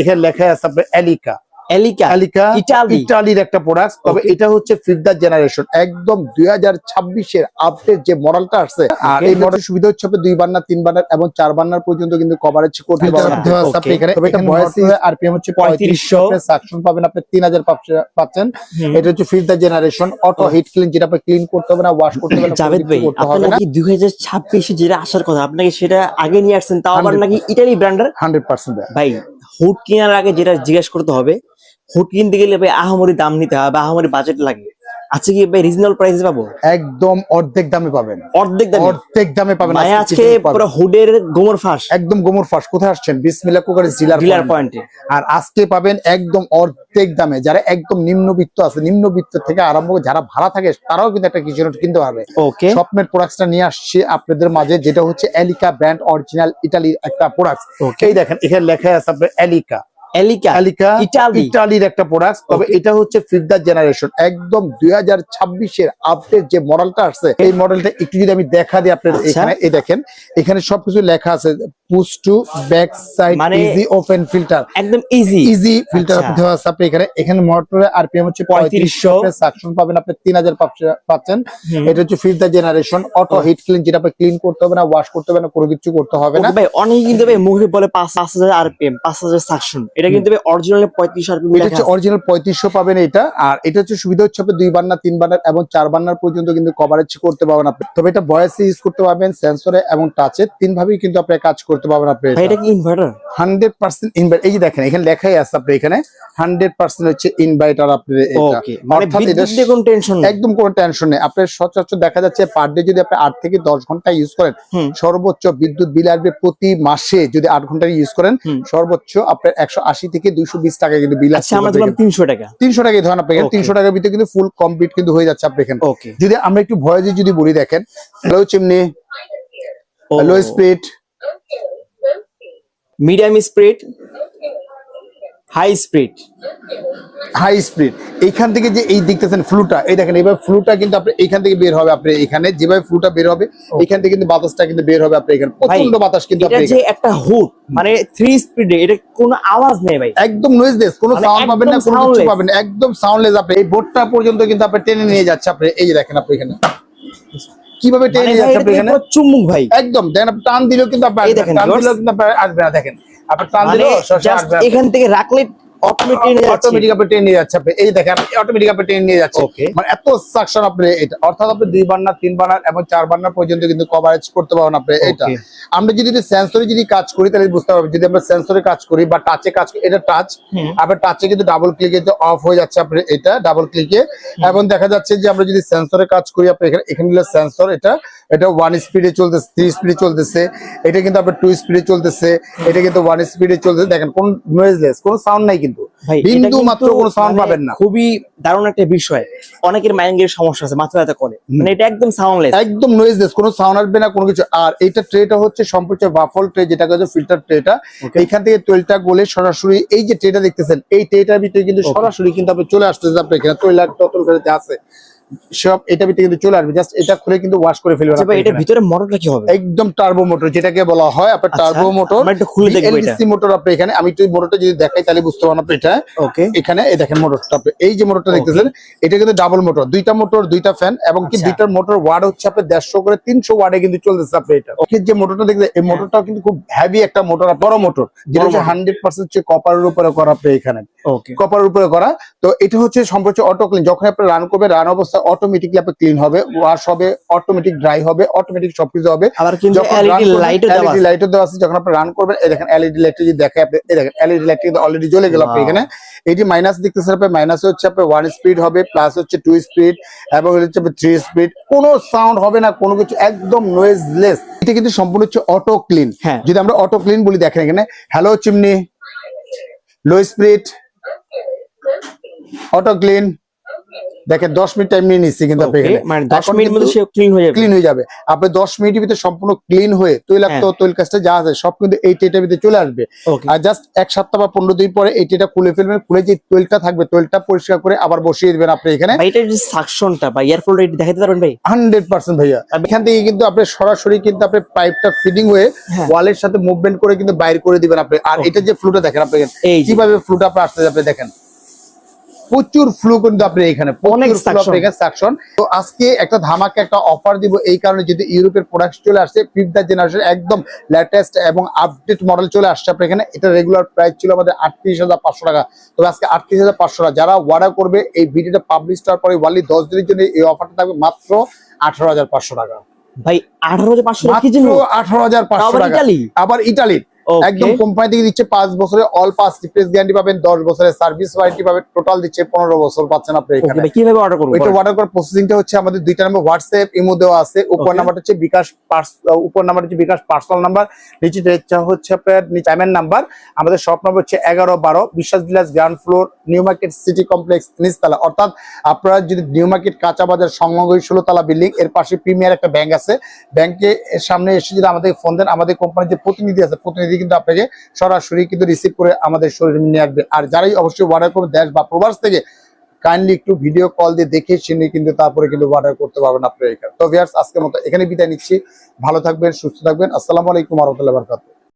এখানে লেখা আছে আপনার এলিকা এলিকা এলিকা ইটালি ইটালির একটা প্রোডাক্ট, তবে এটা হচ্ছে 5th জেনারেশন, একদম 2026 এর আপডেট যে মডেলটা আসছে। আর এই মডেল সুবিধা হচ্ছে আপনি 2 বার্নার 3 বার্নার এবং 4 বার্নার পর্যন্ত কিন্তু কভারেজ করতে পারবেন আপনি এখানে। তবে এটা ভয়েস আরপিএম হচ্ছে 3500, আপনি সাকশন পাবেন আপনি 3000 পাচ্ছেন। এটা হচ্ছে 5th generation auto hit clean, যেটা আপনি ক্লিন করতে হবে না, ওয়াশ করতে হবে না, জাভেদ ভাই আপনি নাকি 2026 যেটা আসার কথা আপনাকে সেটা আগে নিয়ে আসছেন, তাও আবার নাকি ইটালি ব্র্যান্ডের 100%। ভাই হুড কেনার আগে যেটা জিজ্ঞেস করতে হবে, হুড কিনতে গেলে ভাই আহামরি দাম নিতে হবে বা আহামরি বাজেট লাগে। আচ্ছা কি ভাই রিজনেবল প্রাইসে পাবো? একদম অর্ধেক দামে পাবেন, অর্ধেক দামে পাবেন। ভাই আজকে পুরো হুডের গোমর ফাঁস, একদম গোমর ফাঁস। কোথায় আসছেন? বিসমিল্লাহ কুকারের ডিলার পয়েন্টে। আর আজকে পাবেন একদম অর্ধেক দামে। যারা একদম নিম্নবিত্ত আছে, নিম্নবিত্ত থেকে আরম্ভ করে যারা ভাড়া থাকে তারাও কিন্তু একটা কিছু কিনতে পারবে। ওকে, স্বপ্নের প্রোডাক্টটা নিয়ে আসছে আপনাদের মাঝে, যেটা হচ্ছে এলিকা ব্র্যান্ড, অরিজিনাল ইটালির একটা প্রোডাক্ট। এই দেখেন এখানে লেখা আছে আপনার এলিকা এলিকা ইটালির একটা প্রোডাক্ট, তবে এটা হচ্ছে 5th জেনারেশন, একদম 2026 এর আপডেট যে মডেলটা আসছে। এই মডেলটা একটু যদি আমি দেখা দিই আপনাদের, এখানে এই দেখেন এখানে সবকিছু লেখা আছে, push to back side easy open filter, একদম ইজি ফিল্টার দেওয়া আছে আপনি এখানে মোটরের আরপিএম হচ্ছে 3500, সাকশন পাবেন আপনি 3000 পাচ্ছেন। এটা হচ্ছে 5th generation auto hit clean, যেটা আপনি ক্লিন করতে হবে না, ওয়াশ করতে হবে না, কোনো কিছু করতে হবে না। ভাই অনেকে কিন্তু ভাই মুখে বলে 5000 আরপিএম 5000 সাকশন, এটা কিন্তু ভাই অরিজিনাল 3500 আরপিএম এটা হচ্ছে অরিজিনাল 3500 পাবেন এটা। আর এটা হচ্ছে সুবিধা হচ্ছে আপনি 2 বার্নার 3 বার্নার এবং 4 বার্নার পর্যন্ত কিন্তু কভারেজ করতে পারবেন আপনি। তবে এটা ভয়েসে ইউজ করতে পারবেন, সেন্সরে এবং টাচে, তিন ভাবেই কিন্তু আপনি কাজ করতে পারবেন আপনি। এটা কি ইনভার্টার? 100% ইনভার্টার। এই যে দেখেন এখানে লেখাই আছে আপনি এখানে 100% হচ্ছে ইনভার্টার আপনি। এটা মানে বিদ্যুৎ দিয়ে কোনো টেনশন নেই, একদম কোনো টেনশন নেই। আপনার সচরাচর দেখা যাচ্ছে পার ডে যদি আপনি 8 থেকে 10 ঘন্টা ইউজ করেন, সর্বোচ্চ বিদ্যুৎ বিল আসবে প্রতি মাসে যদি 8 ঘন্টা ইউজ করেন, সর্বোচ্চ আপনার 180 থেকে 220 টাকা কিন্তু বিল আসছে। আমরা দিলাম 300 টাকা, 300 টাকাই ধরেন আপনি, 300 টাকার ভিতরে কিন্তু ফুল কমপ্লিট কিন্তু হয়ে যাচ্ছে আপনি এখানে। যদি আমরা একটু ভয়েসে যদি বলি, দেখেন hello chimney, hello speed, medium speed, high speed. এইখান থেকে যে এই দেখতেছেন ফ্লুটা, এই দেখেন এইভাবে ফ্লুটা কিন্তু আপনি এইখান থেকে বের হবে। আপনি এখানে যেভাবে ফ্লুটা বের হবে, এইখান থেকে কিন্তু বাতাসটা কিন্তু বের হবে আপনি এখানে, প্রচন্ড বাতাস কিন্তু আপনি। এটা যে একটা হুড মানে 3 স্পিডে, এটা কোনো আওয়াজ নেই ভাই, একদম নয়েজলেস, কোনো সাউন্ড পাবেন না, কোনো কিছু পাবেন না, একদম সাউন্ডলেস। আপনি এই বোর্ডটা পর্যন্ত কিন্তু আপনি টেনে নিয়ে যাচ্ছে আপনি। এই যে দেখেন আপনি এখানে কিভাবে টেনে নিয়ে যাচ্ছে আপনি এখানে, চুম্বক ভাই। একদম দেখেন আপনি টান দিলেও কিন্তু আপনি টান দিলেও কিন্তু আপনি আসবে না। দেখেন আপনি টান দিলেও এখান থেকে রাখলে অটোমেটিক আপনি টেনে নিয়ে যাচ্ছে আপনি। এই দেখেন অটোমেটিক আপনি টেনে নিয়ে যাচ্ছে, মানে এত সাকশন আপনি এটা। অর্থাৎ আপনি 2 বার্নার 3 বার্নার এবং 4 বার্নার পর্যন্ত কিন্তু কভারেজ করতে পারবেন আপনি এটা। আমরা যদি সেন্সরে যদি কাজ করি তাহলে বুঝতে পারবেন, যদি আমরা সেন্সরে কাজ করি বা টাচে কাজ করি, এটা টাচ আপনার টাচে কিন্তু ডাবল ক্লিকে অফ হয়ে যাচ্ছে আপনি এটা ডাবল ক্লিকে। এবং দেখা যাচ্ছে যে আমরা যদি সেন্সরে কাজ করি আপনি এখানে সেন্সর, এটা 1 স্পিডে চলতেছে, 3 স্পিডে চলতেছে, এটা কিন্তু আপনার 2 স্পিডে চলতেছে, এটা কিন্তু 1 স্পিডে চলতেছে। দেখেন কোন নয়েজলেস, কোনো সাউন্ড নাই কিন্তু, বিন্দু মাত্র কোনো সাউন্ড পাবেন না। খুবই দারুণ একটা বিষয়। অনেকের মাইন্ডের সমস্যা আছে, মাথা ব্যথা করে, মানে এটা একদম সাউন্ডলেস, একদম নয়েজলেস, কোনো সাউন্ড আসবে না, কোনো কিছু। আর এইটা ট্রেটা হচ্ছে সম্পূর্ণ বাফল ট্রে, যেটা হচ্ছে ফিল্টার ট্রেটা। এইখান থেকে তৈলটা গলে সরাসরি এই যে ট্রেটা দেখতেছেন, এই ট্রেটার ভিতরে কিন্তু সরাসরি কিন্তু আপনি চলে আসতেছে আপনি এখানে তৈলার বোতল করে আছে সব এটা ভিতরে কিন্তু চলে আসবে। জাস্ট এটা খুলে কিন্তু ওয়াশ করে ফেলবেন। আচ্ছা ভাই এটার ভিতরে মোটরটা কি হবে? একদম টার্বো মোটর, যেটাকে বলা হয় আপনার টার্বো মোটর। আমরা একটু খুলে দেখব এটা। এলডিসি মোটর আপনি এখানে, আমি একটু মোটরটা যদি দেখাই তাহলে বুঝতে পারবেন আপনি এটা। ওকে, এখানে এই দেখেন মোটরটা আপনি, এই যে মোটরটা দেখতেছেন এটা কিন্তু ডাবল মোটর, দুইটা মোটর, দুইটা ফ্যান, এবং কি দুইটার মোটর ওয়াট হচ্ছে আপনি 150 করে 300 ওয়াটে কিন্তু চলতেছে আপনি এটা। ওকে, যে মোটরটা দেখতেছেন এই মোটরটাও কিন্তু খুব হেভি একটা মোটর, বড় মোটর, যেটা হচ্ছে 100% হচ্ছে কপারের উপরে করা আপনি এখানে। ওকে, কপারের উপরে করা। তো এটা হচ্ছে সম্পূর্ণ অটো ক্লিন, যখন আপনি রান করবেন রান অবস্থায় অটোমেটিকলি আপনি ক্লিন হবে, ওয়াশ হবে, অটোমেটিক ড্রাই হবে, অটোমেটিক সবকিছু হবে। আবার কিন্তু এলইডি লাইটও দেওয়া আছে। যখন আপনি রান করবেন এই দেখেন এলইডি লাইট যদি দেখে আপনি, এই দেখেন এলইডি লাইট কিন্তু অলরেডি জ্বলে গেল আপনি এখানে। এটি মাইনাস দেখতেছেন আপনি, মাইনাস হচ্ছে আপনি 1 স্পিড হবে, প্লাস হচ্ছে 2 স্পিড, এবং হচ্ছে 3 স্পিড। কোনো সাউন্ড হবে না, কোনো কিছু, একদম নয়েজলেস। এটা কিন্তু সম্পূর্ণ হচ্ছে অটো ক্লিন। যদি আমরা অটো ক্লিন বলি, দেখেন এখানে hello chimney, low speed, auto clean, দেখেন 10 মিনিট টাইম নিয়ে নিচ্ছি কিন্তু আপনি Okay, এখানে মানে 10 মিনিট মধ্যে সে ক্লিন হয়ে যাবে। ক্লিন হয়ে যাবে। আপনি 10 মিনিটের ভিতরে সম্পূর্ণ ক্লিন হয়ে তৈলাক্ত তৈল কাজটা যা আছে সব কিন্তু এই টেটার ভিতরে চলে আসবে। Okay. আর জাস্ট এক সপ্তাহ বা 15 দিন পরে এই টেটা খুলে ফেলবেন, খুলে যে তৈলটা থাকবে তৈলটা পরিষ্কার করে আবার বসিয়ে দিবেন আপনি এখানে। ভাই এটার যে সাকশনটা বা এয়ার ফ্লোটা এটা দেখাতে পারবেন ভাই? 100% ভাইয়া। এখান থেকে কিন্তু আপনি সরাসরি কিন্তু আপনি পাইপটা ফিডিং হয়ে ওয়ালের সাথে মুভমেন্ট করে কিন্তু বাইরে করে দিবেন আপনি। আর এটা যে ফ্লুটা দেখেন আপনি এই যে। কিভাবে ফ্লুটা আপনি আসতে যাবে দেখেন, প্রচুর ফ্লু কিন্তু আপনি এখানে অনেক সাকশন। তো আজকে একটা ধামাকা একটা অফার দিব এই কারণে, যদি ইউরোপের প্রোডাক্ট চলে আসছে 5th জেনারেশন একদম লেটেস্ট এবং আপডেট মডেল চলে আসছে আপনি এখানে। এটা রেগুলার প্রাইস ছিল আমাদের 38,500 টাকা, তবে আজকে 38,500 টাকা। যারা অর্ডার করবে এই ভিডিওটা পাবলিশ করার পরে ওয়ানলি 10 দিনের জন্য এই অফারটা থাকবে মাত্র 18,500 টাকা। ভাই 18,500 টাকা কি মাত্র জন্য? 18,500 আবার টাকা। ইতালি? আবার ইতালির Okay. একদম কোম্পানি থেকে দিচ্ছে 5 বছরের অল পাস রিপ্লেস গ্যারান্টি পাবেন, 10 বছরের সার্ভিস ওয়ারেন্টি পাবেন, টোটাল দিচ্ছে 15 বছর পাচ্ছেন আপনি Okay, এখানে। ভাই কিভাবে অর্ডার করব? ওইটা অর্ডার করার প্রসেসিংটা হচ্ছে আমাদের দুইটা নাম্বার হোয়াটসঅ্যাপ ইমো দেওয়া আছে। উপর Okay. নাম্বারটা হচ্ছে বিকাশ উপর নাম্বার হচ্ছে বিকাশ পার্সোনাল নাম্বার, নিচে হচ্ছে আপনার পেমেন্ট নাম্বার। আমাদের শপ নম্বর হচ্ছে 11-12 Biswas Vilas ground floor, new market city complex নিচতলা। অর্থাৎ আপনারা যদি নিউ মার্কেট কাঁচা বাজার সংলগ্ন 16 তলা বিল্ডিং এর পাশে প্রিমিয়ার একটা ব্যাংক আছে, ব্যাংকে সামনে এসে যদি আমাদের ফোন দেন, আমাদের কোম্পানির যে প্রতিনিধি আছে প্রতিনিধি কিন্তু আপনাকে সরাসরি কিন্তু রিসিভ করে আমাদের শোরুমে নিয়ে আসবে। আর যারাই অবশ্যই অর্ডার করবে দেশ বা প্রবাস থেকে, কাইন্ডলি একটু ভিডিও কল দিয়ে দেখে শুনে কিন্তু তারপরে কিন্তু অর্ডার করতে পারবেন আপনার এখানে। তো ভিউয়ার্স আজকের মতো এখানে বিদায় নিচ্ছি, ভালো থাকবেন, সুস্থ থাকবেন। আসসালামু আলাইকুম ওয়া রাহমাতুল্লাহি ওয়া বারাকাতুহু।